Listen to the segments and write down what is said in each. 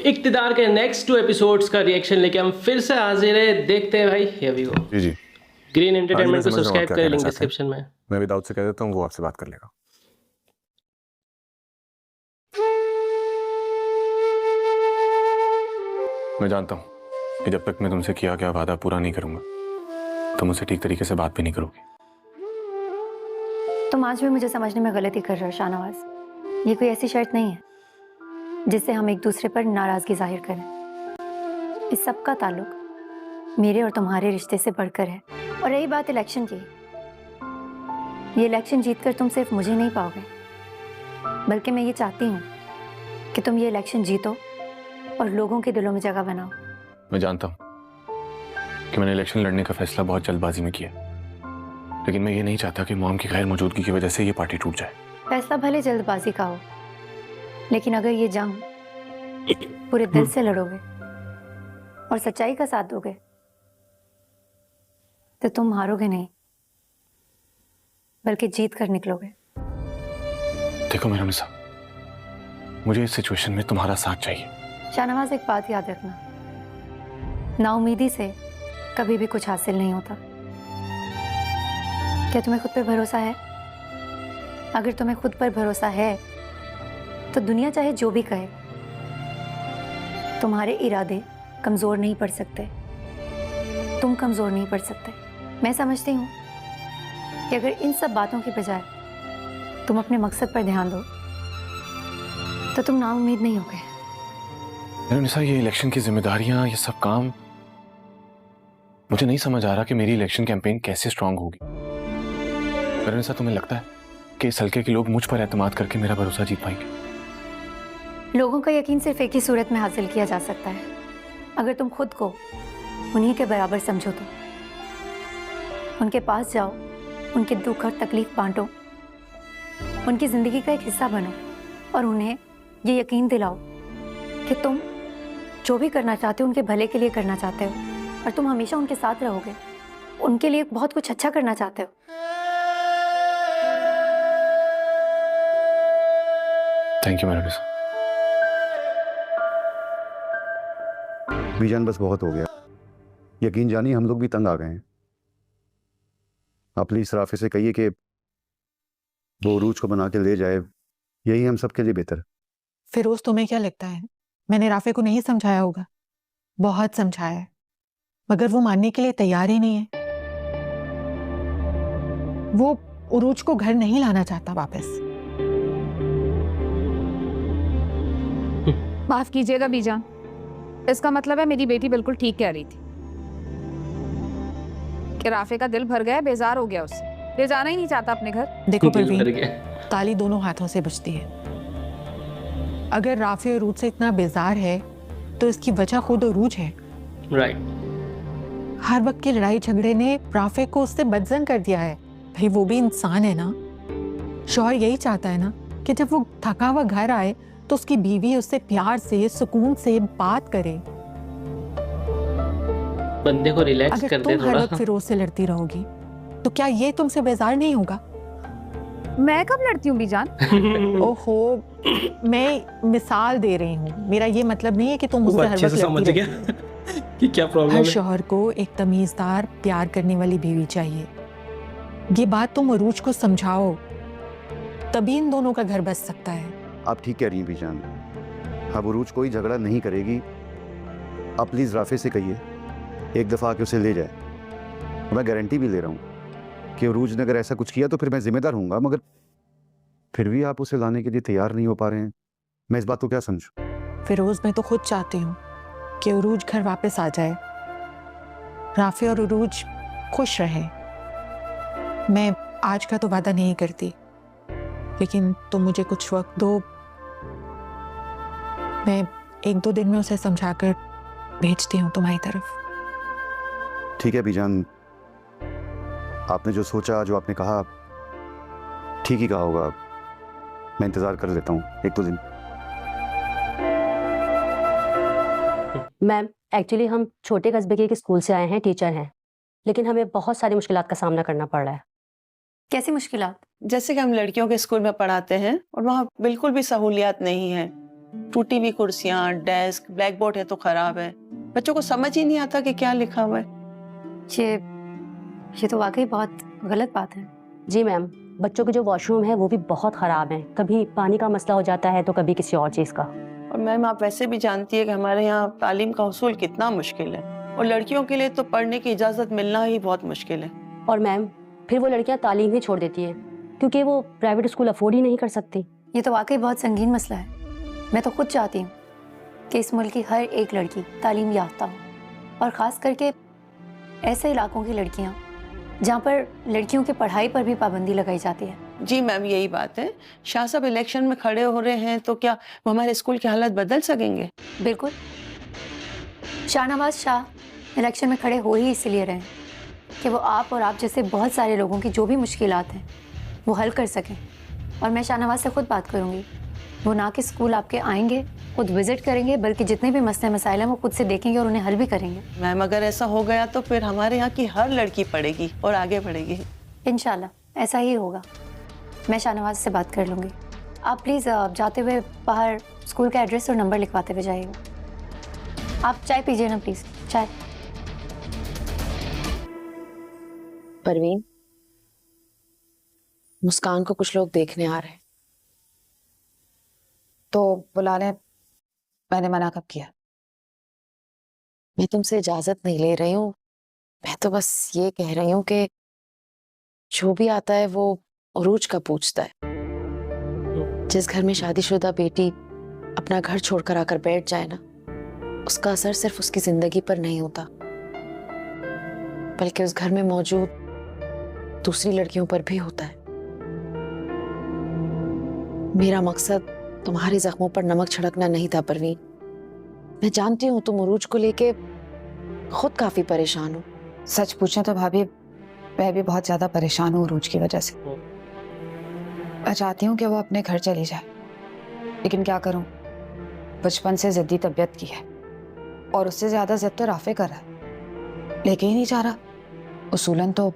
इक्तिदार के next 2 episodes का reaction लेके हम फिर से हाजिर है। देखते हैं भाई, हियर वी गो। जी जी। ग्रीन हाँ जी, मैं एंटरटेनमेंट को समझ रहा हूँ आप सब्सक्राइब क्या करें, कहना लिंक चाहते हैं। डिस्क्रिप्शन में। मैं विदाउट से कह देता हूँ, वो आपसे बात कर लेगा। मैं जानता हूँ कि जब तक मैं तुमसे किया गया वादा पूरा नहीं करूंगा तुम मुझसे ठीक तरीके से बात भी नहीं करोगी। तुम आज भी मुझे समझने में गलती कर रहे हो शाहनवाज। ये कोई ऐसी शर्त नहीं है जिससे हम एक दूसरे पर नाराजगी जाहिर करें। इस सब का ताल्लुक मेरे और तुम्हारे रिश्ते से बढ़कर है। और रही बात इलेक्शन की, ये इलेक्शन जीतकर तुम सिर्फ मुझे नहीं पाओगे, बल्कि मैं ये चाहती हूँ कि तुम ये इलेक्शन जीतो और लोगों के दिलों में जगह बनाओ। मैं जानता हूँ कि मैंने इलेक्शन लड़ने का फैसला बहुत जल्दबाजी में किया, लेकिन मैं ये नहीं चाहता कि मॉम की गैर मौजूदगी की वजह से ये पार्टी टूट जाए। फैसला भले जल्दबाजी का हो, लेकिन अगर ये जंग पूरे दिल से लड़ोगे और सच्चाई का साथ दोगे तो तुम हारोगे नहीं, बल्कि जीत कर निकलोगे। देखो मेरा निसा, मुझे इस सिचुएशन में तुम्हारा साथ चाहिए। शाहनवाज, एक बात याद रखना, नाउमीदी से कभी भी कुछ हासिल नहीं होता। क्या तुम्हें खुद पर भरोसा है? अगर तुम्हें खुद पर भरोसा है तो दुनिया चाहे जो भी कहे, तुम्हारे इरादे कमजोर नहीं पड़ सकते, तुम कमजोर नहीं पड़ सकते। मैं समझती हूँ कि अगर इन सब बातों की बजाय तुम अपने मकसद पर ध्यान दो तो तुम नाउम्मीद नहीं होगे। मेरा निसा, ये इलेक्शन की जिम्मेदारियां, ये सब काम, मुझे नहीं समझ आ रहा कि मेरी इलेक्शन कैंपेन कैसे स्ट्रांग होगी। मेरा निसा, तुम्हें लगता है कि इस हल्के के लोग मुझ पर एतमाद करके मेरा भरोसा जीत पाएंगे? लोगों का यकीन सिर्फ एक ही सूरत में हासिल किया जा सकता है, अगर तुम खुद को उन्हीं के बराबर समझो तो। उनके पास जाओ, उनके दुख और तकलीफ बांटो, उनकी जिंदगी का एक हिस्सा बनो और उन्हें ये यकीन दिलाओ कि तुम जो भी करना चाहते हो उनके भले के लिए करना चाहते हो और तुम हमेशा उनके साथ रहोगे, उनके लिए बहुत कुछ अच्छा करना चाहते हो। थैंक यू मेरा निसा। बीजान, बस बहुत हो गया। यकीन जानिए हम लोग भी तंग आ गए हैं। आप प्लीज राफे से कहिए कि वो उरूज को बना के ले जाए, यही हम सबके लिए बेहतर। फिरोज, तुम्हें क्या लगता है मैंने राफे को नहीं समझाया होगा? बहुत समझाया है, मगर वो मानने के लिए तैयार ही नहीं है। वो उरूज को घर नहीं लाना चाहता वापस। माफ कीजिएगा बीजान, इसका मतलब है मेरी बेटी बिल्कुल ठीक कह रही थी कि राफे का दिल भर गया, बेजार हो गया, उससे ले जाना ही नहीं चाहता अपने घर। देखो दिल भर परवीन, गया। ताली दोनों हाथों से बजती है। अगर राफे उरूज से इतना बेजार है तो इसकी वजह खुद उरूज है। राइट। हर वक्त की लड़ाई झगड़े ने राफे को उससे बदजन कर दिया है। भाई वो भी इंसान है ना। शौहर यही चाहता है ना कि जब वो थका हुआ घर आए तो उसकी बीवी उससे प्यार से, सुकून से बात करे। बंदे को रिलैक्स अगर कर दे तुम हर थोड़ा। वक्त फिरोज से लड़ती रहोगी तो क्या ये तुमसे बेजार नहीं होगा? मैं कब लड़ती हूँ बीजान? ओहो, मैं मिसाल दे रही हूँ। मेरा ये मतलब नहीं है कि तुम वो मुझसे हर अच्छे वक्त से समझ लड़ती गया रहती हो। कि क्या प्रॉब्लम हर है। शौहर को एक तमीजदार, प्यार करने वाली बीवी चाहिए। ये बात तुम अरूज को समझाओ, तभी इन दोनों का घर बस सकता है। आप ठीक कह रही हैं बीजान, अब उरूज कोई झगड़ा नहीं करेगी। आप प्लीज राफे से कहिए एक दफा आके उसे ले जाए। मैं गारंटी भी ले रहा हूँ कि उरूज ने अगर ऐसा कुछ किया तो फिर मैं जिम्मेदार हूँगा, मगर फिर भी आप उसे लाने के लिए तैयार नहीं हो पा रहे हैं। मैं इस बात को क्या समझूं? फिरोज, मैं तो खुद चाहती हूँ कि उरूज घर वापस आ जाए, राफे और उरूज खुश रहे। मैं आज का तो वादा नहीं करती, लेकिन तुम मुझे कुछ वक्त दो। मैं 1-2 दिन में उसे समझाकर भेजती हूँ तुम्हारी तरफ। ठीक है बीजान, आपने जो सोचा, जो आपने कहा, ठीक ही कहा होगा। मैं इंतजार कर लेता हूँ 1-2 दिन। मैम, एक्चुअली हम छोटे कस्बे के एक स्कूल से आए हैं, टीचर हैं, लेकिन हमें बहुत सारी मुश्किलात का सामना करना पड़ रहा है। कैसी मुश्किलात? जैसे कि हम लड़कियों के स्कूल में पढ़ाते हैं और वहाँ बिल्कुल भी सहूलियात नहीं है। टूटी हुई कुर्सियां, डेस्क, ब्लैक बोर्ड है तो खराब है। बच्चों को समझ ही नहीं आता कि क्या लिखा हुआ है। ये तो वाकई बहुत गलत बात है। जी मैम, बच्चों के जो वॉशरूम है वो भी बहुत ख़राब हैं। कभी पानी का मसला हो जाता है तो कभी किसी और चीज़ का। और मैम आप वैसे भी जानती है कि हमारे यहाँ तालीम का हसूल कितना मुश्किल है, और लड़कियों के लिए तो पढ़ने की इजाज़त मिलना ही बहुत मुश्किल है। और मैम फिर वो लड़कियां तालीम ही छोड़ देती हैं क्योंकि वो प्राइवेट स्कूल अफोर्ड ही नहीं कर सकती। ये तो वाकई बहुत संगीन मसला है। मैं तो खुद चाहती हूँ कि इस मुल्क की हर एक लड़की तालीम याफ्ता हो, और ख़ास करके ऐसे इलाकों की लड़कियाँ जहाँ पर लड़कियों की पढ़ाई पर भी पाबंदी लगाई जाती है। जी मैम, यही बात है। शाह साहब इलेक्शन में खड़े हो रहे हैं तो क्या वो हमारे स्कूल की हालत बदल सकेंगे? बिल्कुल। शाहनवाज शाह इलेक्शन में खड़े हो ही इसलिए रहे हैं कि वो आप और आप जैसे बहुत सारे लोगों की जो भी मुश्किलात हैं वो हल कर सकें। और मैं शाहनवाज से खुद बात करूँगी। वो ना कि स्कूल आपके आएंगे, खुद विजिट करेंगे, बल्कि जितने भी मसले मसाइल हैं वो खुद से देखेंगे और उन्हें हल भी करेंगे। मैम अगर ऐसा हो गया तो फिर हमारे यहाँ की हर लड़की पढ़ेगी और आगे बढ़ेगी। इंशाल्लाह ऐसा ही होगा। मैं शाहनवाज से बात कर लूँगी। आप प्लीज़ जाते हुए बाहर स्कूल का एड्रेस और नंबर लिखवाते हुए जाइएगा। आप चाय पीजिए ना प्लीज़, चाय। परवीन, मुस्कान को कुछ लोग देखने आ रहे हैं, तो बुला लें। मैंने मना कब किया? मैं तुमसे इजाजत नहीं ले रही हूँ। मैं तो बस ये कह रही हूँ कि जो भी आता है वो उरूज का पूछता है। जिस घर में शादीशुदा बेटी अपना घर छोड़कर आकर बैठ जाए ना, उसका असर सिर्फ उसकी जिंदगी पर नहीं होता, बल्कि उस घर में मौजूद दूसरी लड़कियों पर भी होता है। मेरा मकसद तुम्हारे जख्मों पर नमक छिड़कना नहीं था परवीन। मैं जानती हूँ तुम उरूज को लेके खुद काफी परेशान हो। सच पूछें तो भाभी, मैं भी बहुत ज्यादा परेशान हूँ उरूज की वजह से। मैं चाहती हूँ कि वो अपने घर चली जाए, लेकिन क्या करूँ, बचपन से जिद्दी तबीयत की है, और उससे ज्यादा जिद तो राफे कर रहा है, लेके ही नहीं जा रहा। उसूलन तो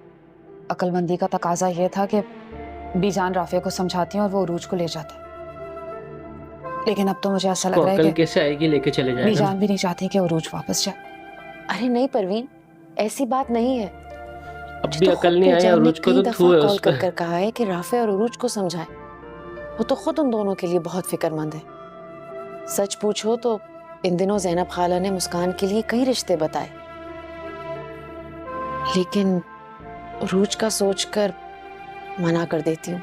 अक्लमंदी का तकाजा ये था कि बीजान राफे को समझाती हैं और वो उरूज को ले जाता है, लेकिन अब तो मुझे ऐसा लग रहा है कि कैसे आएगी, लेके चले जाएगा। बीजान भी नहीं चाहती कि उरूज वापस जाए। अरे नहीं परवीन, ऐसी बात नहीं है। अब भी अकल नहीं आया उरूज को, तो थू है कॉल उसका। कर कहा है कि राफे और उरूज को समझाएं। वो तो खुद उन दोनों के लिए बहुत फिक्रमंद है। सच पूछो तो इन दिनों ज़ैनब खाला ने मुस्कान के लिए कई रिश्ते बताए, लेकिन उरूज का सोचकर मना कर देती हूँ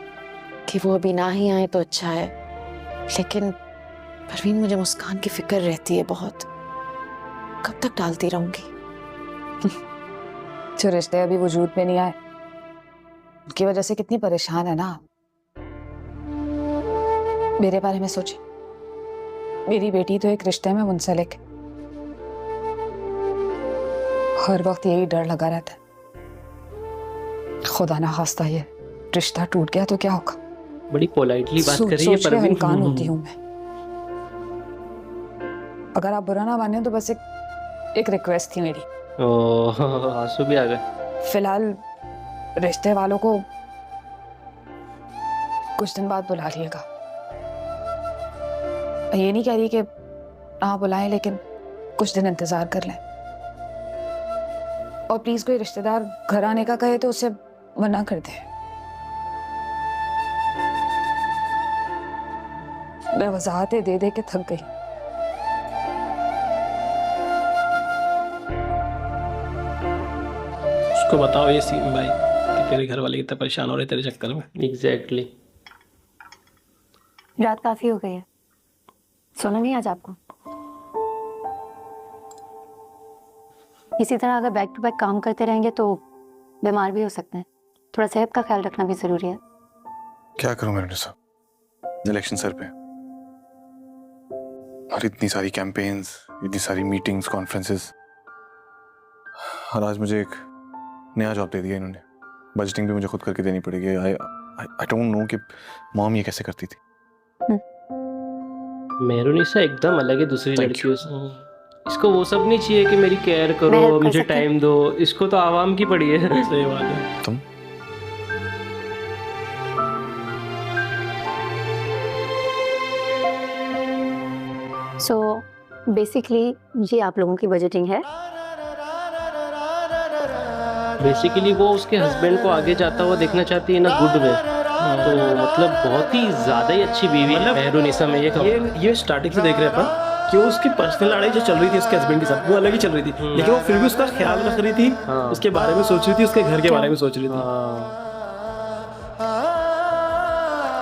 कि वो अभी ना ही आए तो अच्छा है। लेकिन परवीन, मुझे मुस्कान की फिक्र रहती है बहुत। कब तक टालती रहूंगी? जो रिश्ते अभी वजूद में नहीं आए उनकी वजह से कितनी परेशान है ना। मेरे बारे में सोचे, मेरी बेटी तो एक रिश्ते में मुंसलिक है। हर वक्त यही डर लगा रहता है, खुदा ना खास्ता ये रिश्ता टूट गया तो क्या होगा। बड़ी पोलाइटली बात कर रही है सोच के परवीन। हलकान होती हूँ मैं। अगर आप बुरा ना माने तो बस एक रिक्वेस्ट थी मेरी। ओह, आंसू भी आ गए। फिलहाल रिश्ते वालों को कुछ दिन बाद बुला लिएगा। ये नहीं कह रही कि ना बुलाएं, लेकिन कुछ दिन इंतजार कर लें। और प्लीज कोई रिश्तेदार घर आने का कहे तो उसे मना कर दे। मैं वजाहतें दे दे के थक गई। उसको बताओ ये सीम भाई कि तेरे घर वाले कितने परेशान हो रहे तेरे चक्कर में। एग्जैक्टली। रात काफ़ी हो गई है, सोना नहीं आज आपको? इसी तरह अगर बैक टू बैक काम करते रहेंगे तो बीमार भी हो सकते हैं। थोड़ा सेहत का ख्याल रखना भी ज़रूरी है। क्या करूं मैं साहब, इलेक्शन सर पे और इतनी सारी कैंपेन्स, इतनी सारी मीटिंग्स, कॉन्फ्रेंसेस, और आज मुझे एक नया जॉब दे दिया इन्होंने। बजटिंग भी मुझे खुद करके देनी पड़ेगी। आई डोंट नो कि मॉम ये कैसे करती थी। मेहरुनिसा एकदम अलग है दूसरी Thank लड़कियों से। इसको वो सब नहीं चाहिए कि मेरी केयर मैं करो, help कर मुझे सकती टाइम दो। इसको तो आवाम की पड़ी है। सही बात है। तुम बेसिकली ये आप लोगों की बजटिंग है। बेसिकली वो उसके हस्बैंड को आगे जाता हुआ देखना चाहती है ना गुड वे, तो मतलब बहुत ही ज्यादा ही अच्छी बीवी है मतलब मेहरुनिसा में। ये स्टार्टिंग से देख रहे हैं अपन कि वो उसकी पर्सनल लड़ाई जो चल रही थी उसके हस्बैंड के साथ वो अलग ही चल रही थी, लेकिन वो फिर भी उसका ख्याल रख रही थी, उसके बारे में सोच रही थी, उसके घर के बारे में सोच रही थी।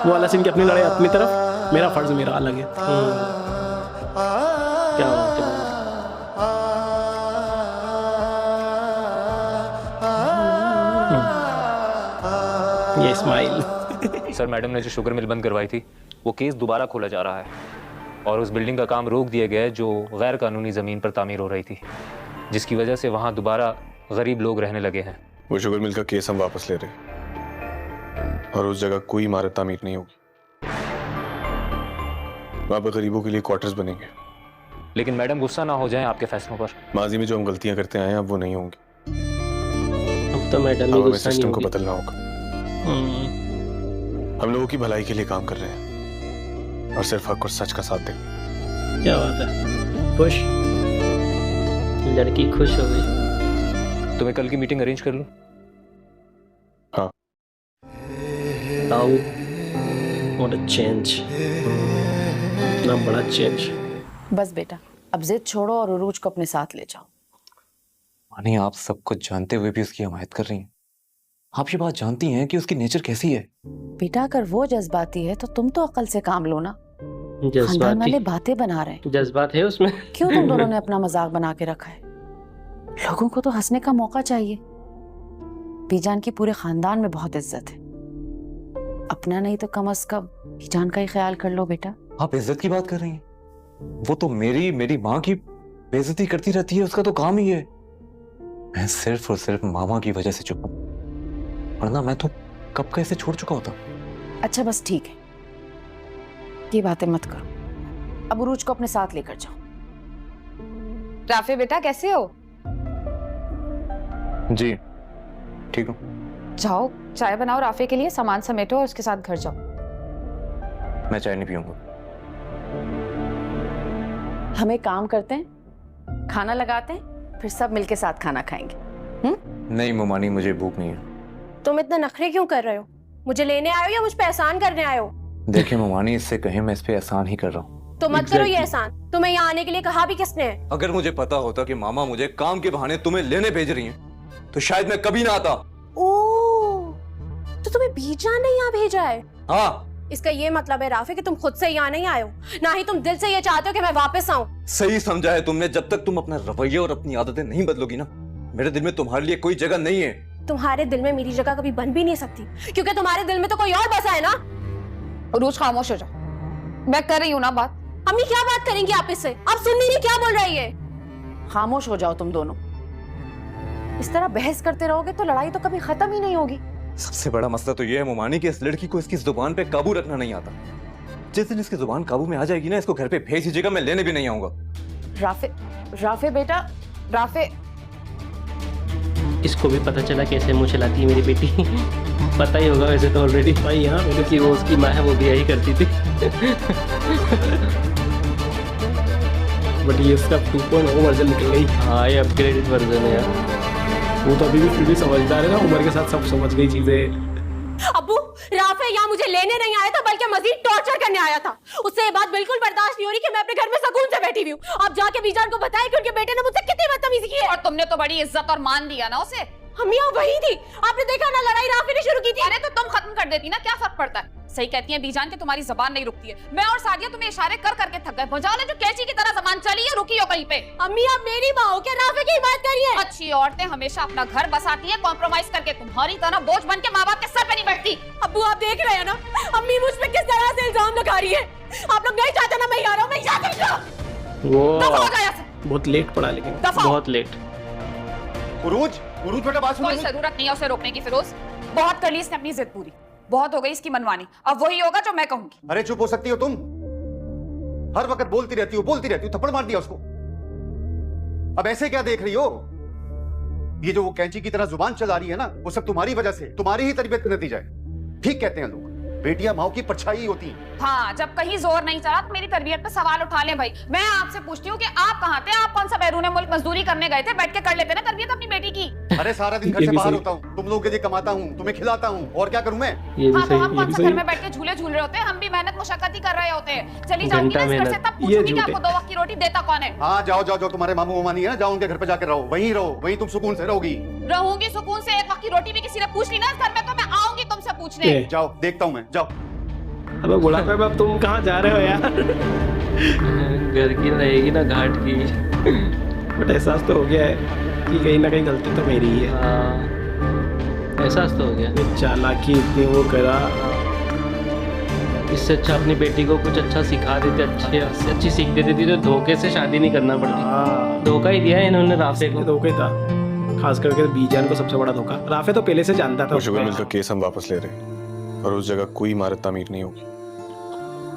वो वाला सीन की अपनी लड़ाई अपनी तरफ, मेरा फर्ज मेरा अलग है। क्या बात है। ये स्माइल। सर, मैडम ने जो शुगर मिल बंद करवाई थी वो केस दोबारा खोला जा रहा है और उस बिल्डिंग का काम रोक दिया गया है जो गैर कानूनी ज़मीन पर तामीर हो रही थी, जिसकी वजह से वहाँ दोबारा गरीब लोग रहने लगे हैं। वो शुगर मिल का केस हम वापस ले रहे हैं और उस जगह कोई इमारत तामीर नहीं होगी। वहाँ पर गरीबों के लिए क्वार्टर्स बनेंगे। लेकिन मैडम गुस्सा ना हो जाएं आपके फैसलों पर। माजी में जो हम गलतियां करते आए हैं अब वो नहीं होंगी। अब तो मैडम अब हमें गुस्सा नहीं सिस्टम को होगी। बदलना होगा। हम लोगों की भलाई के लिए काम कर रहे हैं और सिर्फ हक और सच का साथ दें। क्या बात है, खुश। लड़की खुश हो गई। तुम्हें कल की मीटिंग अरेंज कर लूं? हाँ। ताऊ, व्हाट अ चेंज, इतना बड़ा चेंज। बस बेटा, अब जिद छोड़ो और उरूज को अपने साथ ले जाओ। मानी, आप सब कुछ जानते हुए भी उसकी हमायत कर रही हैं। आप ये बात जानती हैं कि उसकी नेचर कैसी है। बेटा, अगर वो जज्बाती है तो तुम तो अकल से काम लो ना। खानदान वाले बातें बना रहे हैं। जज्बात है उसमें। क्यों तुम दोनों ने अपना मजाक बना के रखा है? लोगों को तो हंसने का मौका चाहिए। बीजान की पूरे खानदान में बहुत इज्जत है। अपना नहीं तो कम अज कम बीजान का ही ख्याल कर लो बेटा। आप इज्जत की बात कर रही हैं? वो तो मेरी माँ की बेइज्जती करती रहती है, उसका तो काम ही है। मैं सिर्फ और सिर्फ मामा की वजह से चुप हूं, वरना मैं तो कब का इसे छोड़ चुका होता। अच्छा बस ठीक है, ये बातें मत करो। अब उरूज को अपने साथ लेकर जाओ। राफे बेटा, कैसे हो? जी ठीक हूँ। जाओ चाय बनाओ राफे के लिए, सामान समेटो और उसके साथ घर जाओ। मैं चाय नहीं पीऊंगा। हम एक काम करते हैं, खाना लगाते हैं, फिर सब मिलके साथ खाना खाएंगे। नहीं मोमानी, मुझे भूख नहीं है। तुम इतना नखरे क्यों कर रहे हो? मुझे लेने आए हो या मुझ पे एहसान करने आए हो? देखिए मोमानी, इससे कहीं मैं इस पे एहसान ही कर रहा हूँ। तो मत करो ये एहसान। तुम्हें यहाँ आने के लिए कहा भी किसने है? अगर मुझे पता होता कि मामा मुझे काम के बहाने तुम्हें लेने भेज रही हैं, तो शायद मैं कभी ना आता। ओह, तो तुम्हें बीजान ने यहाँ भेजा है? हाँ। इसका ये मतलब है राफे कि तुम खुद से यहाँ नहीं आए हो, ना ही तुम दिल से ये चाहते हो कि मैं वापस आऊं। सही समझा है तुमने। जब तक तुम अपना रवैया और अपनी आदतें नहीं बदलोगी ना, मेरे दिल में तुम्हारे लिए कोई जगह नहीं है। तुम्हारे दिल में मेरी जगह कभी बन भी नहीं सकती, क्योंकि तुम्हारे दिल में तो कोई और बसा है ना। उरूज खामोश हो जाओ, मैं कर रही हूँ ना बात। अम्मी क्या बात करेंगी आप इससे? आप सुन नहीं रही क्या बोल रही है? खामोश हो जाओ तुम दोनों। इस तरह बहस करते रहोगे तो लड़ाई तो कभी खत्म ही नहीं होगी। सबसे बड़ा मसला तो यह है मोमानी कि इस लड़की को इसकी जुबान पे काबू रखना नहीं आता। जिस दिन इसकी जुबान काबू में आ जाएगी ना, इसको घर पे भेज दीजिएगा, मैं लेने भी नहीं आऊंगा। राफे बेटा, राफे। इसको भी पता चला कैसे मुंह चलाती है मेरी बेटी। पता ही होगा वैसे तो ऑलरेडी भाई यहाँ, क्योंकि वो उसकी माँ है, वो भी यही करती थी। बट ये इसका 2.0 वर्जन निकल गई। हाँ, ये अपग्रेडेड वर्जन है यार। वो तो अभी भी फिर भी समझदार है ना, उम्र के साथ सब समझ गई चीजें। अब्बू, राफे यहाँ मुझे लेने नहीं आया था बल्कि मजीद टॉर्चर करने आया था। उससे ये बात बिल्कुल बर्दाश्त नहीं हो रही कि मैं अपने घर में सुकून से बैठी हुई हूँ। आप जाके बीजान को बताएं कि उनके बेटे ने मुझसे कितनी बदतमीजी की है। और तुमने तो बड़ी इज्जत और मान दिया ना उसे। हम यहाँ वही थी, आपने देखा ना, लड़ाई राफे ने शुरू की थी। अरे तो तुम खत्म कर देती ना, क्या फर्क पड़ता है? सही कहती हैं बीजान कि तुम्हारी जबान नहीं रुकती है। मैं और सादिया तुम्हें इशारे कर करके थक गए। बजाओ ने जो कैची की तरह जबान चली है, रुकी हो कहीं पे। अम्मी आप मेरी माँ हो क्या? राफे की बात करिए। अच्छी औरतें हमेशा अपना घर बसाती है कॉम्प्रोमाइज करके, तुम्हारी तरह बोझ बन के माँ बाप के सर पे नहीं बैठती। अब्बू आप देख रहे हैं ना, अम्मी मुझ पे किस तरह से इल्जाम लगा रही है। आप लोग नहीं चाहते ना मैं यहाँ रहूं, मैं यहाँ नहीं रहूं। वो बहुत लेट पड़ा, लेकिन बहुत लेट। उरूज बेटा बात सुनो। कोई जरूरत नहीं है उसे रोकने की फिरोज। बहुत कर ली इसने अपनी जिद पूरी, बहुत हो गई इसकी मनमानी। अब वही होगा जो मैं कहूंगी। अरे चुप हो सकती हो तुम? हर वक्त बोलती रहती हो, थप्पड़ मार दिया उसको। अब ऐसे क्या देख रही हो? ये जो वो कैंची की तरह जुबान चला रही है ना, वो सब तुम्हारी वजह से, तुम्हारी ही तरबियत का नतीजा है। ठीक कहते हैं लोग, बेटियां माँ की परछाई होती हैं। हाँ, जब कहीं जोर नहीं चला तो मेरी तरबियत पे सवाल उठा ले भाई। मैं आपसे पूछती हूँ कि आप कहाँ थे? आप कौन सा बैरून मुल्क मजदूरी करने गए थे? बैठ के कर लेते ना तरबियत अपनी बेटी की। अरे सारा दिन घर से बाहर होता हूँ, तुम लोगों के लिए कमाता हूँ, तुम्हें खिलाता हूँ, और क्या करूँ मैं? हाँ, तो हम कौन सा घर में बैठ के झूले झूल रहे होते हैं? हम भी मेहनत मुशक्कत ही कर रहे होते हैं। चली जाऊंगी ना इस घर से तब पूछूंगी कि आपको 2 वक्त की रोटी देता कौन है। हाँ, जाओ जाओ जाओ, तुम्हारे मामू मामा नहीं है ना, जाओ उनके घर पे जाकर रहो, वहीं रहो, वहीं तुम सुकून से रहोगी। रहूंगी सुकून से। एक वक्त की रोटी भी किसी ने पूछ ली ना इस घर में तो मैं आऊंगी तुमसे पूछने। जाओ, देखता हूँ मैं, जाओ। अबे बुढ़ापे में अब तुम कहाँ जा रहे हो यार? घर की रहेगी ना घाट की। बट एहसास तो हो गया है कि कहीं ना कहीं गलती तो मेरी ही है। एहसास तो हो गया। ये चालाकी इतनी वो करा, इससे अच्छा अपनी बेटी को कुछ अच्छा सिखा देते, अच्छी सीख दे देती तो धोखे से शादी नहीं करना पड़ती। धोखा ही दिया है इन्होंने राफे को। धोखा ही था, खास करके बीजान को सबसे बड़ा धोखा। राफे तो पहले से जानता था। शुगर मिल का केस हम वापस ले रहे हैं और उस जगह कोई इमारत तामीर नहीं होगी।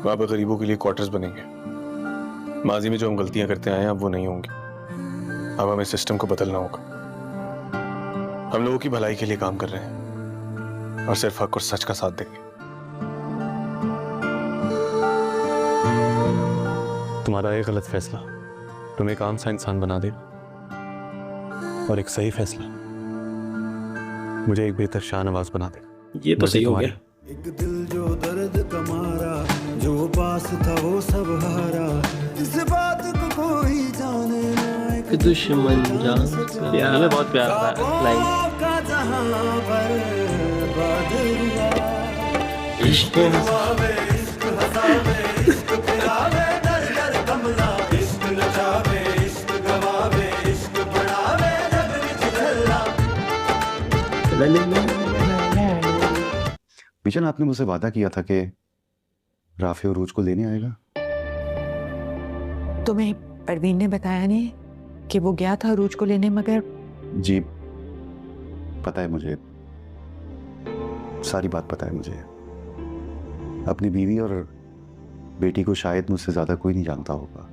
वहां पर गरीबों के लिए क्वार्टर्स बनेंगे। माजी में जो हम गलतियां करते आए हैं अब वो नहीं होंगी। अब हमें सिस्टम को बदलना होगा। हम लोगों की भलाई के लिए काम कर रहे हैं और सिर्फ हक और सच का साथ देंगे। तुम्हारा एक गलत फैसला तुम्हें एक आम सा इंसान बना देगा और एक सही फैसला मुझे एक बेहतर शाहनवाज बना देगा। ये तो सही हो गया। एक दिल जो दर्द का मारा, जो पास था वो सब हारा, इस बात को कोई जाने ना, एक दुश्मन जान। यार हमें बहुत प्यार था लाइन। का जहां पर बादल हुआ, इश्क हसावे, इश्क हसावे, इश्क फिरावे, दर दर कमला, इश्क नचावे, इश्क गवावे, इश्क बढ़ावे, जग विच झल्ला। बीजान, आपने मुझसे वादा किया था कि राफे और रूज को लेने आएगा। तुम्हें परवीन ने बताया नहीं कि वो गया था रूज को लेने? मगर जी पता है मुझे, सारी बात पता है मुझे। अपनी बीवी और बेटी को शायद मुझसे ज्यादा कोई नहीं जानता होगा।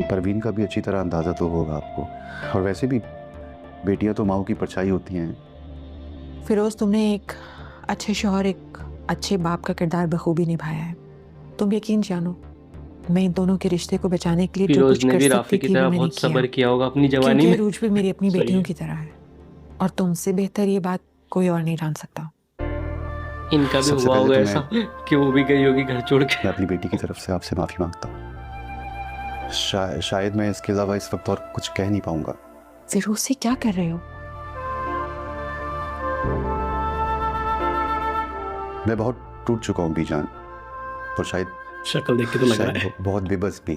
परवीन का भी अच्छी तरह अंदाजा तो होगा आपको, और वैसे भी बेटियां तो माँ की परछाई होती हैं। फिरोज, तुमने एक अच्छे शौहर, एक अच्छे बाप का किरदार बखूबी निभाया है। तुम यकीन जानो, मैं इन दोनों के रिश्ते को बचाने के लिए जो कुछ कर सकती थी वो मैंने बहुत किया। सब्र किया होगा अपनी जवानी में। रूज भी मेरी अपनी बेटियों की तरह है और तुमसे बेहतर ये बात कोई और नहीं जान सकता। इनका भी सबसे हुआ पहले होगा तो ऐसा कि वो भी गई होगी घर छोड़ के। मैं अपनी बेटी की तरफ से आपसे माफी मांगता हूँ। शायद मैं इसके अलावा इस वक्त और कुछ कह नहीं पाऊंगा। फिरोज से क्या कर रहे हो? मैं बहुत टूट चुका हूँ बीजान, और शायद शक्ल देख के तो लग रहा है बहुत बेबस भी,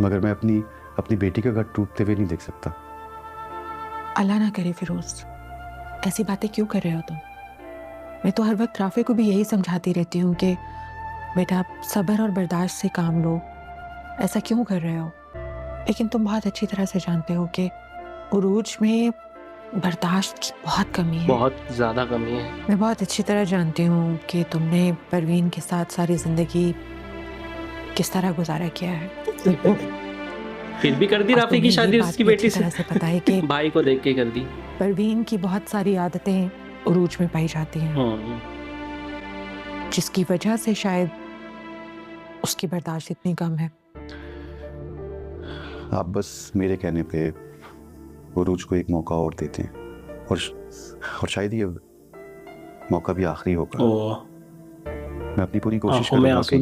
मगर मैं अपनी बेटी का घर टूटते हुए नहीं देख सकता। अल्लाह ना करे फिरोज, ऐसी बातें क्यों कर रहे हो तुम? मैं तो हर वक्त राफे को भी यही समझाती रहती हूँ कि बेटा सब्र और बर्दाश्त से काम लो, ऐसा क्यों कर रहे हो? लेकिन तुम बहुत अच्छी तरह से जानते हो कि उरूज में बर्दाश्त की बहुत कमी है, बहुत ज्यादा कमी है। मैं बहुत अच्छी तरह जानती हूँ कि तुमने परवीन के साथ सारी जिंदगी किस तरह गुजारा किया है। फिर भी कर दी राफी की शादी उसकी बेटी से। पता है कि भाई को देख के कर दी। परवीन की बहुत सारी आदतें उरूज में पाई जाती हैं, जिसकी वजह से शायद उसकी बर्दाश्त इतनी कम है। आप बस मेरे कहने पे उरूज को एक मौका और देते हैं, और शायद ये मौका भी आखिरी होगा। मैं अपनी पूरी कोशिश करूंगा कि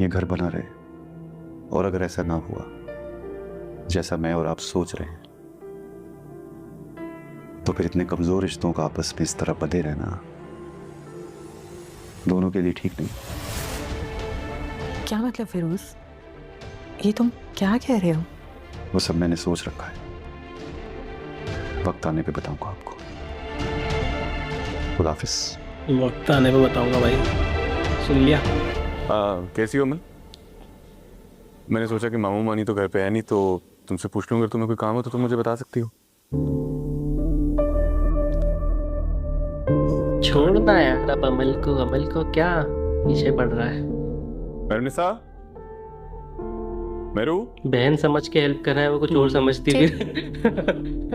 ये घर बना रहे, और अगर ऐसा ना हुआ जैसा मैं और आप सोच रहे हैं, तो फिर इतने कमजोर रिश्तों का आपस में इस तरह बंधे रहना दोनों के लिए ठीक नहीं। क्या मतलब फिरोज, ये तुम क्या कह रहे हो? वो सब मैंने सोच रखा है, वक्त आने पे बताऊंगा आपको। खुदा हाफिज। वक्त आने पे बताऊंगा भाई, सुन लिया। कैसी हो अमल? मैंने सोचा कि मामू मानी तो घर पे है नहीं, तो तुमसे पूछ लूं, अगर तुम्हें कोई काम हो तो तुम मुझे बता सकती हो। छोड़ना यार अब अमल को क्या पीछे पड़ रहा है। मेरुनिसा, मेरू बहन समझ के हेल्प कर रहा है, वो कुछ और समझती थी।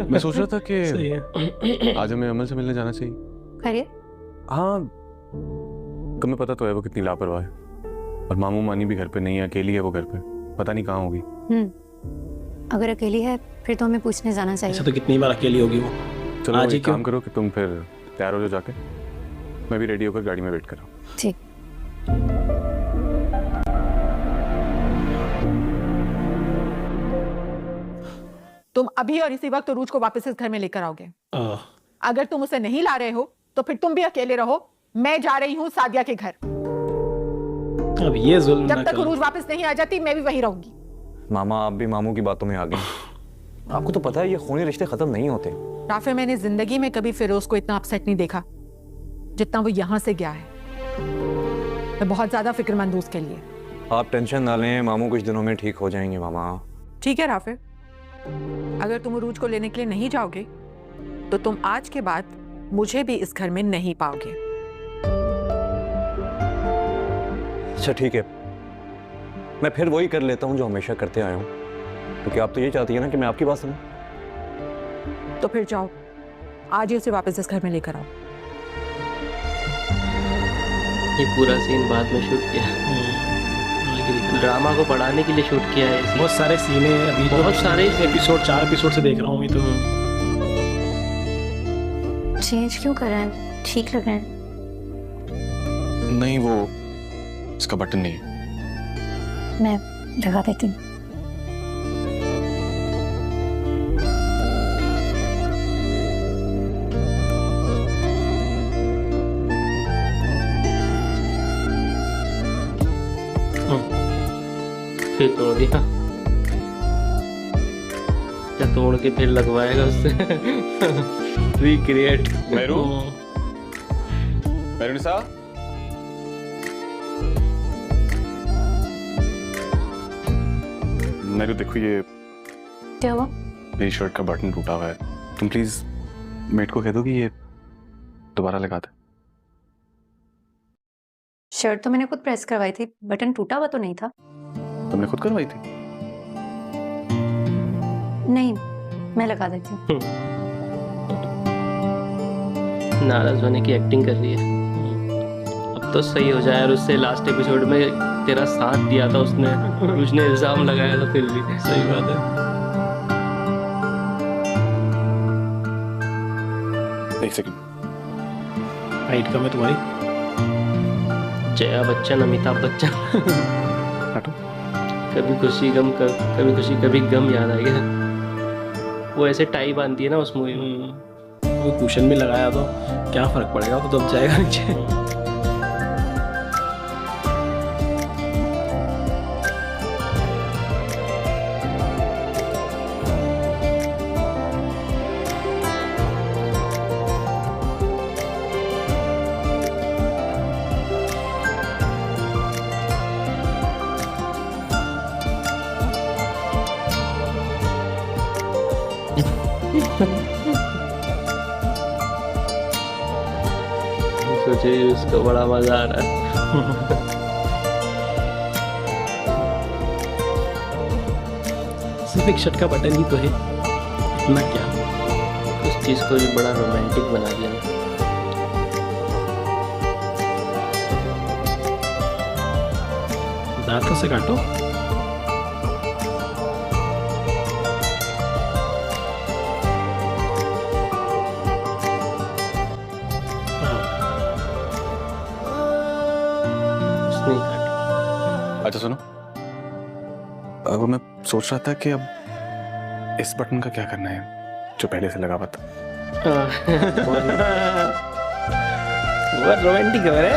मैं सोच रहा था कि आज हमें अमल से मिलने जाना चाहिए। करिए। हाँ, तुम्हें पता तो है वो कितनी लापरवाह है, और मामू मानी भी घर पे नहीं है, अकेली है वो घर पे, पता नहीं कहाँ होगी। अगर अकेली है फिर तो हमें पूछने जाना चाहिए। ऐसे तो कितनी बार अकेली होगी वो। चलो आज ही एक काम करो कि तुम फिर तैयार हो जाओ जाके, मैं भी रेडी होकर गाड़ी में वेट कर रहा हूँ। ठीक। तुम अभी और इसी वक्त उरूज को वापस इस घर में लेकर आओगे। अगर तुम उसे नहीं ला रहे हो तो फिर तुम भी अकेले रहो, मैं जा रही हूँ सादिया के घर। अब ये जुल्म जब ना तक करो। उरूज वापस नहीं आ जाती मैं भी वहीं रहूंगी। मामा आप भी मामू की बातों में आ गए। आपको तो पता है ये खूनी रिश्ते खत्म नहीं होते। राफे, मैंने जिंदगी में कभी फिरोज को इतना अपसेट नहीं देखा जितना वो यहाँ से गया है। मैं बहुत ज्यादा फिक्रमंद हूँ उसके लिए। आप टेंशन ना लें, मामू कुछ दिनों में ठीक हो जाएंगे मामा। ठीक है राफे, अगर तुम उरूज को लेने के लिए नहीं जाओगे तो तुम आज के बाद मुझे भी इस घर में नहीं पाओगे। अच्छा ठीक है, मैं फिर वही कर लेता हूँ जो हमेशा करते आया हूँ, क्योंकि आप तो ये चाहती है ना कि मैं आपकी बात सुनूं। तो फिर जाओ, आज ही उसे वापस इस घर में लेकर आओ। ये पूरा सीन बाद में शूट किया, ड्रामा को बढ़ाने के लिए शूट किया है इसे। बहुत सारे सीन है अभी, बहुत सारे एपिसोड 4 एपिसोड से देख रहा हूँ मैं तो। चेंज क्यों कर रहे हैं? ठीक लग रहे हैं। नहीं वो इसका बटन नहीं है। मैं लगा देती हूँ। फिर तोड़ दिया, क्या तोड़ के फिर लगवाएगा उससे। रिक्रिएट। मेहरुनिसा, मेरू देखो ये क्या हुआ? मेरी शर्ट का बटन टूटा हुआ है, तुम प्लीज मेट को कह दो कि ये दोबारा लगा दे। शर्ट तो मैंने खुद प्रेस करवाई थी, बटन टूटा हुआ तो नहीं था। तुमने खुद करवाई थी? नहीं, मैं लगा देती हूँ। नाराज होने की एक्टिंग कर रही है। अब तो सही हो जाए। और उससे लास्ट एपिसोड में तेरा साथ दिया था उसने, उसने इल्जाम लगाया था फिर भी। सही बात है। एक सेकंड, हाइट कम है तुम्हारी। जया बच्चन, अमिताभ बच्चन। हटो। कभी खुशी गम, कभी खुशी कभी गम याद आ गया। वो ऐसे टाई बांधती है ना उस मूवी में। वो कुशन में लगाया तो क्या फर्क पड़ेगा, तो दब जाएगा नीचे। सोचे उसको बड़ा मजा आ रहा है। सिर्फ एक शर्ट का बटन ही तो है, इतना क्या। उस चीज को भी बड़ा रोमांटिक बना दिया। दांतों से काटो। उसने ही काटी। अच्छा सुनो, अब मैं सोच रहा था कि अब इस बटन का क्या करना है जो पहले से लगा हुआ था। बहुत रोमांटिक हो रहा है।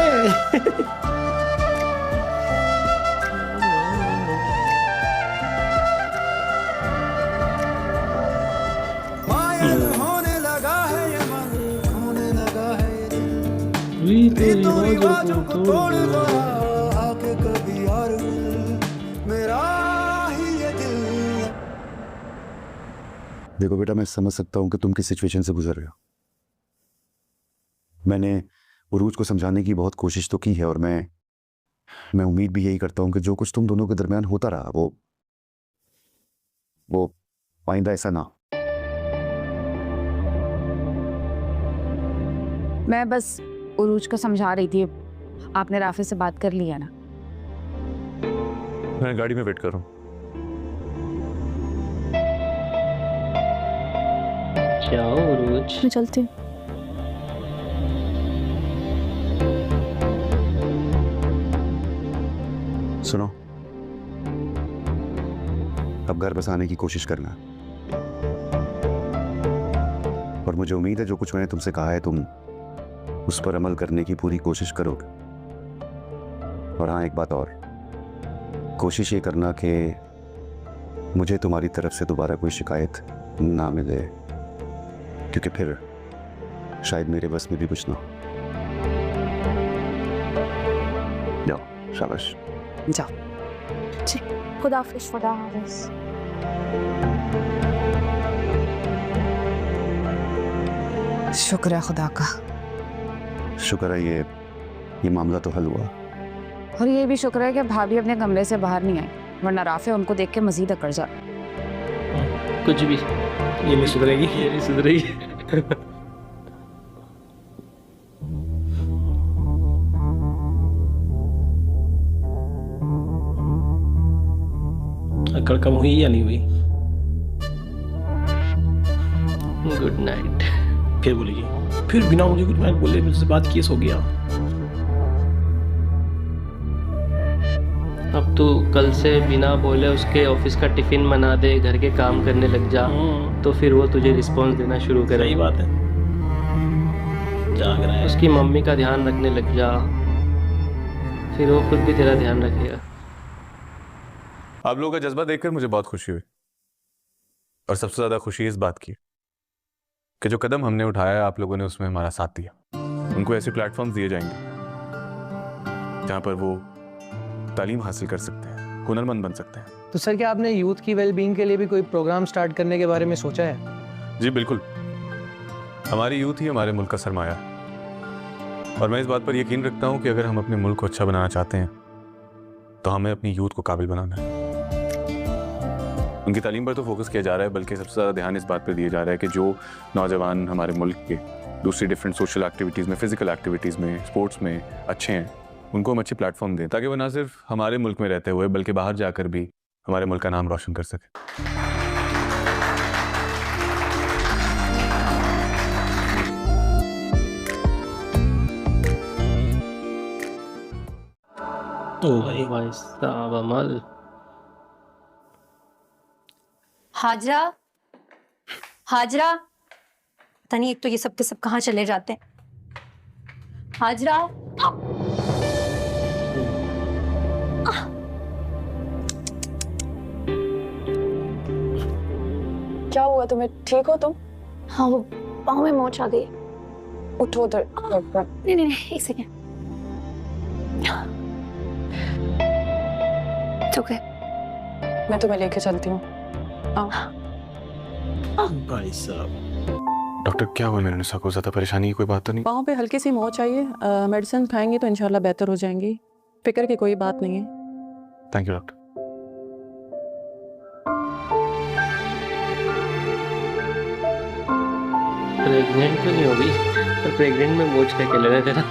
मायल होने लगा है ये मन, होने लगा है ये दिल। रीति रिवाजों को तोड़ दो आके कभी और मिल, मेरा ही ये दिल। देखो बेटा, मैं समझ सकता हूँ कि तुम किस सिचुएशन से गुजर रहे हो। मैंने उरूज को समझाने की बहुत कोशिश तो की है, और मैं उम्मीद भी यही करता हूँ कि जो कुछ तुम दोनों के दरमियान होता रहा वो आइंदा ऐसा ना। मैं बस उरूज को समझा रही थी आपने राफे से बात कर लिया ना? मैं गाड़ी में वेट कर रहा हूँ। जाओ उरूज। मैं चलती हूँ। सुनो, अब घर बसाने की कोशिश करना, और मुझे उम्मीद है जो कुछ मैंने तुमसे कहा है तुम उस पर अमल करने की पूरी कोशिश करोगे। और हाँ, एक बात और, कोशिश ये करना कि मुझे तुम्हारी तरफ से दोबारा कोई शिकायत ना मिले, क्योंकि फिर शायद मेरे बस में भी कुछ ना हो। जाओ, शाबाश। जाओ। जी, खुदा हाफिज़। खुदा हाफिज़। शुक्र है खुदा का। शुक्र है ये मामला तो हल हुआ। और ये भी शुक्र है कि भाभी अपने कमरे से बाहर नहीं आई, वरना राफे उनको देख के मजीद अकड़ जा। कुछ भी ये नहीं सुधरेगी। ये नहीं सुधरेगी। अकड़ कम हुई या नहीं हुई? Good night. फिर बोलेगी, फिर बिना मुझे गुड नाइट बोले मुझसे बात किए सो गया। अब तू कल से बिना बोले उसके ऑफिस का टिफिन बना दे, घर के काम करने लग जा, तो फिर वो तुझे रिस्पॉन्स देना शुरू करे। सही बात है। जाग रहा है। उसकी मम्मी का ध्यान रखने लग जा, फिर वो खुद भी तेरा ध्यान रखेगा। आप लोगों का जज्बा देखकर मुझे बहुत खुशी हुई, और सबसे ज्यादा खुशी इस बात की कि जो कदम हमने उठाया आप लोगों ने उसमें हमारा साथ दिया। उनको ऐसे प्लेटफॉर्म्स दिए जाएंगे जहां पर वो तालीम हासिल कर सकते हैं, हुनरमंद बन सकते हैं। तो सर, क्या आपने यूथ की वेलबींग के लिए भी कोई प्रोग्राम स्टार्ट करने के बारे में सोचा है? जी बिल्कुल, हमारी यूथ ही हमारे मुल्क का सरमाया है, और मैं इस बात पर यकीन रखता हूं कि अगर हम अपने मुल्क को अच्छा बनाना चाहते हैं तो हमें अपनी यूथ को काबिल बनाना है। उनकी तालीम पर तो फोकस किया जा रहा है, बल्कि सबसे ज़्यादा ध्यान इस बात पर दिया जा रहा है कि जो नौजवान हमारे मुल्क के दूसरी डिफरेंट सोशल एक्टिविटीज़ में, फिजिकल एक्टिविटीज़ में, स्पोर्ट्स में अच्छे हैं, उनको हम अच्छी प्लेटफॉर्म दें, ताकि वो ना सिर्फ हमारे मुल्क में रहते हुए बल्कि बाहर जाकर भी हमारे मुल्क का नाम रोशन कर सके। ओ भाई साहब अमल। हाजरा, हाजरा, पता नहीं एक तो ये सब के सब कहाँ चले जाते हैं। हाजरा, क्या हुआ तुम्हें? ठीक हो तुम? हाँ, वो पाँव में मोच आ गई। उठो उधर। नहीं नहीं नहीं, एक सेकेंड। ओके, मैं तुम्हें लेके चलती हूँ। भाई साहब। डॉक्टर क्या हुआ मेरे निशा को? ज़्यादा परेशानी की कोई बात तो नहीं? पाँव पे हल्की सी मोच आई है, मेडिसिन खाएंगे तो इंशाल्लाह बेहतर हो जाएंगी, फिक्र की कोई बात नहीं है। Thank you doctor. प्रेग्नेंट तो नहीं होगी, पर प्रेग्नेंट में मोच का क्या लेना तेरा?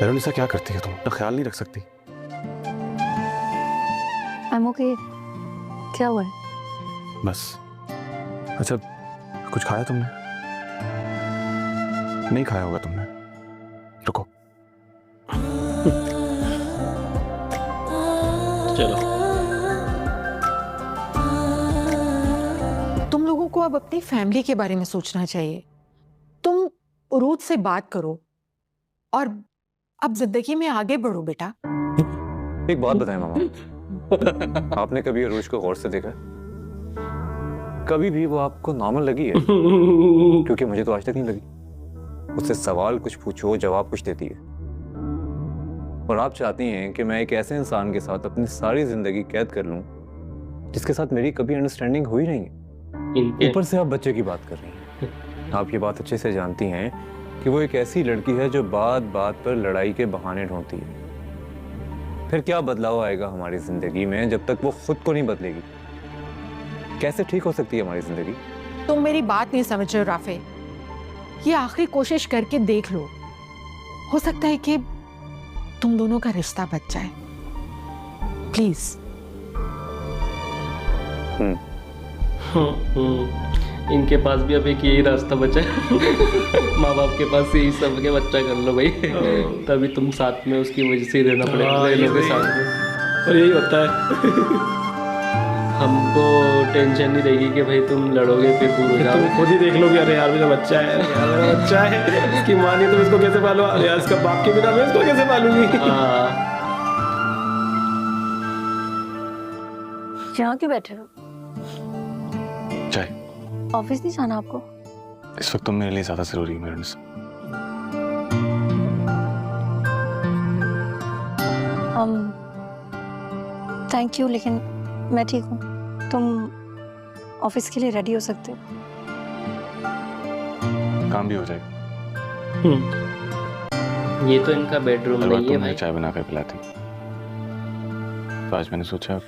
मेरोनिसा क्या करती है तुम? तो ख्याल नहीं रख सकती? I'm okay। क्या हुआ है? बस। अच्छा, कुछ खाया तुमने? नहीं खाया होगा तुमने। रुको। चलो। तुम लोगों को अब अपनी फैमिली के बारे में सोचना चाहिए। तुम उरूज से बात करो और अब जिंदगी में आगे बढ़ो बेटा। एक बात बताएं मामा, आपने कभी अरूज को गौर से देखा? कभी भी वो आपको नॉर्मल लगी है? क्योंकि मुझे तो आज तक नहीं लगी। उससे सवाल कुछ पूछो, जवाब कुछ देती है। और आप चाहती हैं कि मैं एक ऐसे इंसान के साथ अपनी सारी जिंदगी कैद कर लूं जिसके साथ मेरी कभी अंडरस्टैंडिंग हुई नहीं है। ऊपर से आप बच्चे की बात कर रही हैं। आप ये बात अच्छे से जानती हैं कि वो एक ऐसी लड़की है जो बात बात पर लड़ाई के बहाने ढूंढती है। फिर क्या बदलाव आएगा हमारी जिंदगी में जब तक वो खुद को नहीं बदलेगी? कैसे ठीक हो सकती है हमारी जिंदगी? तुम मेरी बात नहीं समझ रहे हो राफे। ये आखिरी कोशिश करके देख लो हो सकता है कि तुम दोनों का रिश्ता बच जाए। प्लीज। इनके पास भी अब एक यही रास्ता बचा है। माँ बाप के पास यही सब के बच्चा कर लो भाई, तभी तुम साथ में उसकी वजह से ही रहना पड़ेगा इन लोगों के साथ में। और यही होता है। हमको टेंशन नहीं रहेगी कि भाई तुम लड़ोगे फिर दूर हो तुम जाओगे। खुद ही देख लो कि अरे यार मेरा बच्चा है, यार मेरा बच्चा है, इसकी माँ नहीं तो इसको कैसे पालूं, अरे यार इसका बाप के बिना मैं इसको कैसे पालूंगी। यहाँ क्यों बैठे हो? चाय। ऑफिस नहीं जाना आपको? इस वक्त तुम मेरे लिए ज्यादा जरूरी है मेरे। थैंक यू, लेकिन मैं ठीक हूँ। तुम ऑफिस के लिए रेडी हो सकते हो? काम भी हो जाएगा। ये तो इनका बेडरूम नहीं है भाई। चाय बना कर पिलाती, तो आज मैंने सोचा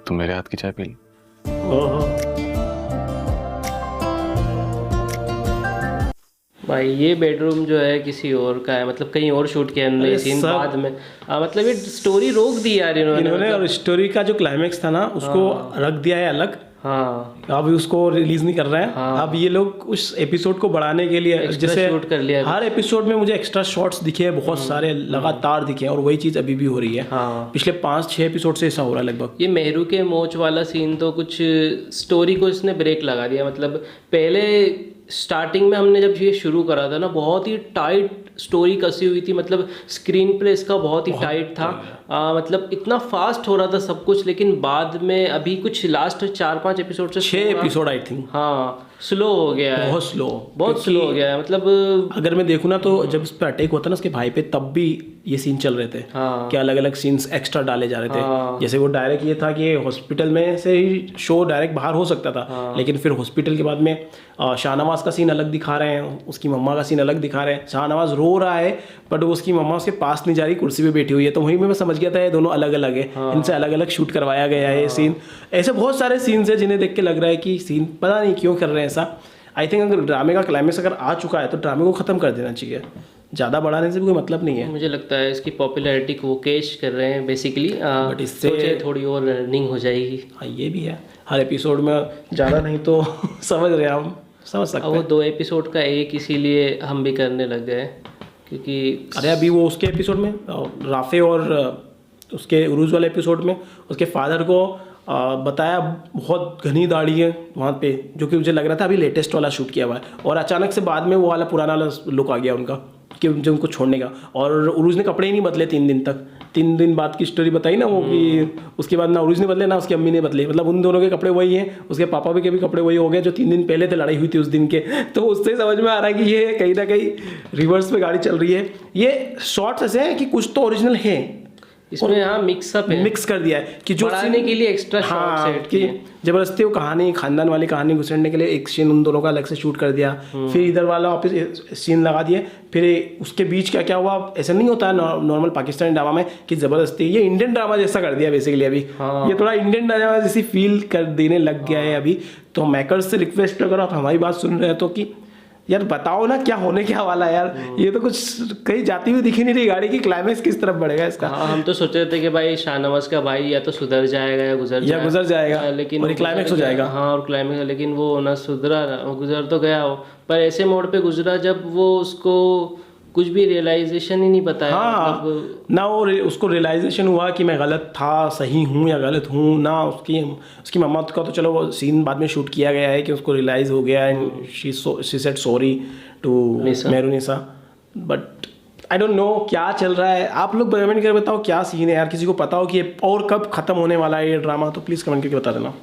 तुम मेरे हाथ की चाय पी ली। भाई ये बेडरूम जो है किसी और का है, मतलब कहीं और शूट किया इन्होंने सीन बाद में। मतलब ये स्टोरी रोक दी यार इन्होंने। और स्टोरी का जो क्लाइमेक्स था ना उसको रख दिया है अलग। हाँ, अभी उसको रिलीज नहीं कर रहे हैं। हाँ। अब ये लोग उस एपिसोड को बढ़ाने के लिए जैसे शूट कर लिया। हर एपिसोड में मुझे एक्स्ट्रा शॉट्स दिखे हैं, बहुत सारे लगातार दिखे हैं, और वही चीज अभी भी हो रही है। हाँ। पिछले 5-6 एपिसोड से ऐसा हो रहा है लगभग। ये मेहरू के मोच वाला सीन तो कुछ स्टोरी को इसने ब्रेक लगा दिया। मतलब पहले स्टार्टिंग में हमने जब ये शुरू करा था ना, बहुत ही टाइट स्टोरी कसी हुई थी। मतलब स्क्रीन प्ले इसका बहुत ही टाइट था। मतलब इतना फास्ट हो रहा था सब कुछ, लेकिन बाद में अभी कुछ लास्ट 4-5 एपिसोड से 6 एपिसोड आई थिंक। हाँ, स्लो हो गया है, बहुत स्लो हो गया है। मतलब अगर मैं देखूँ ना तो जब इस पे अटैक होता ना उसके भाई पे, तब भी ये सीन चल रहे थे। हाँ। कि अलग अलग सीन्स एक्स्ट्रा डाले जा रहे थे। हाँ। जैसे वो डायरेक्ट ये था कि हॉस्पिटल में से ही शो डायरेक्ट बाहर हो सकता था। हाँ। लेकिन फिर हॉस्पिटल के बाद में शाहनवाज का सीन अलग दिखा रहे हैं, उसकी मम्मा का सीन अलग दिखा रहे हैं। शाहनवाज रो रहा है बट उसकी मम्मा उसके पास नहीं जा रही, कुर्सी पे बैठी हुई है। तो वहीं में मैं समझ गया था ये दोनों अलग अलग है। हाँ। इनसे अलग अलग शूट करवाया गया है ये सीन। ऐसे बहुत सारे सीन्स है जिन्हें देख के लग रहा है कि सीन पता नहीं क्यों कर रहे हैं ऐसा। आई थिंक अगर ड्रामे का क्लाइमेक्स अगर आ चुका है तो ड्रामे को ख़त्म कर देना चाहिए। ज़्यादा बढ़ाने से भी कोई मतलब नहीं है। मुझे लगता है इसकी पॉपुलैरिटी को वो कैश कर रहे हैं बेसिकली, बट इससे थोड़ी और अर्निंग हो जाएगी। हाँ, ये भी है। हर एपिसोड में ज़्यादा नहीं तो समझ रहे हैं हम, समझ सकते हैं। वो 2 एपिसोड का एक इसीलिए हम भी करने लग गए, क्योंकि अरे अभी वो उसके एपिसोड में राफे और उसके उरूज वाले एपिसोड में उसके फादर को बताया बहुत घनी दाढ़ी है वहाँ पे, जो कि मुझे लग रहा था अभी लेटेस्ट वाला शूट किया हुआ है, और अचानक से बाद में वो वाला पुराना वाला लुक आ गया उनका कि जो उनको छोड़ने का। और उरूज ने कपड़े ही नहीं बदले 3 दिन तक। 3 दिन बाद की स्टोरी बताई ना वो, कि उसके बाद ना उरूज ने बदले ना उसकी अम्मी ने बदले। मतलब उन दोनों के कपड़े वही हैं, उसके पापा भी के भी कपड़े वही हो गए जो 3 दिन पहले थे, लड़ाई हुई थी उस दिन के। तो उससे समझ में आ रहा है कि ये कहीं ना कहीं रिवर्स में गाड़ी चल रही है। ये शॉर्ट्स ऐसे हैं कि कुछ तो ओरिजिनल है इसमें, हाँ मिक्सअप है, मिक्स कर दिया है कि जो बढ़ाने के लिए एक्स्ट्रा हाँ, शॉट कि जबरदस्ती वो कहानी खानदान वाली कहानी घुसड़ने के लिए एक सीन उन दोनों का अलग से शूट कर दिया। फिर इधर वाला वापस सीन लगा दिए। फिर उसके बीच क्या क्या हुआ ऐसा नहीं होता है नॉर्मल पाकिस्तानी ड्रामा में कि जबरदस्ती, ये इंडियन ड्रामा जैसा कर दिया बेसिकली अभी। हाँ। ये थोड़ा इंडियन ड्रामा जैसी फील कर देने लग गया है अभी। तो मेकर्स से रिक्वेस्ट अगर आप हमारी बात सुन रहे हैं तो कि यार बताओ ना क्या होने क्या वाला है यार। ये तो कुछ कहीं जाती हुई दिखी नहीं रही गाड़ी की, क्लाइमेक्स किस तरफ बढ़ेगा इसका। हाँ, हम तो सोच रहे थे कि भाई शाहनवाज का भाई या तो सुधर जाएगा या गुजर जाएगा, लेकिन और क्लाइमेक्स हो जाएगा। हाँ, और क्लाइमेक्स, लेकिन वो ना सुधरा ना गुजर तो गया हो, पर ऐसे मोड़ पे गुजरा जब वो उसको कुछ भी रियलाइजेशन ही नहीं बताया। हाँ, मतलब ना वो उसको रियलाइजेशन हुआ कि मैं गलत था, सही हूँ या गलत हूँ ना। उसकी मम्मा का तो चलो वो सीन बाद में शूट किया गया है कि उसको रियलाइज हो गया and she said sorry to Mehrunisa. But I don't know क्या चल रहा है। आप लोग कमेंट करके बताओ क्या सीन है यार। किसी को पता हो कि और कब खत्म होने वाला है ये ड्रामा तो प्लीज़ कमेंट करके बता देना।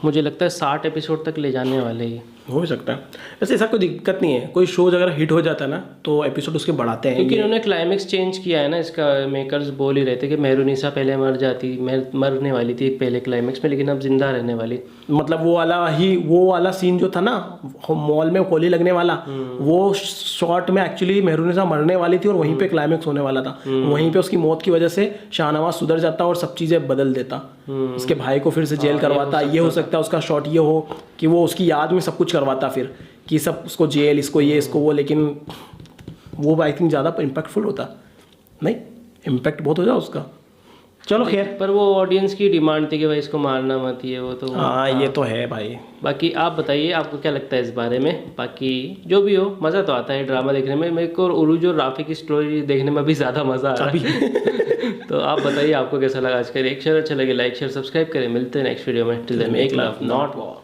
मुझे लगता है 60 एपिसोड तक ले जाने वाले ही हो सकता है। वैसे ऐसा कोई दिक्कत नहीं है, कोई शोज अगर हिट हो जाता है ना तो एपिसोड उसके बढ़ाते हैं, क्योंकि इन्होंने क्लाइमेक्स चेंज किया है ना इसका। मेकर्स बोल ही रहे थे कि मेहरुनिसा पहले मरने वाली थी पहले क्लाइमेक्स में, लेकिन अब जिंदा रहने वाली। मतलब वो वाला सीन जो था ना मॉल में गोली लगने वाला, वो शॉट में एक्चुअली मेहरुनिसा मरने वाली थी और वहीं पे क्लाइमेक्स होने वाला था। वहीं पे उसकी मौत की वजह से शाहनवाज सुधर जाता और सब चीज़ें बदल देता, उसके भाई को फिर से जेल करवाता। ये हो सकता है उसका शॉट ये हो कि वो उसकी याद में सब कुछ करवाता फिर, कि सब उसको जेल, इसको ये, इसको वो। लेकिन वो आई थिंक ज़्यादा इम्पैक्टफुल होता। नहीं, इम्पैक्ट बहुत हो जाए उसका। चलो खैर, पर वो ऑडियंस की डिमांड थी कि भाई इसको मारना मत ही है, वो तो हाँ ये तो है भाई। बाकी आप बताइए आपको क्या लगता है इस बारे में। बाकी जो भी हो, मज़ा तो आता है ड्रामा देखने में। मेरे को उरूज और राफी की स्टोरी देखने में भी ज़्यादा मज़ा आ रहा है। तो आप बताइए आपको कैसा लगा आज का रिएक्शन। अच्छा लगे लाइक शेयर सब्सक्राइब करें। मिलते हैं नेक्स्ट वीडियो में। Till then make love not war.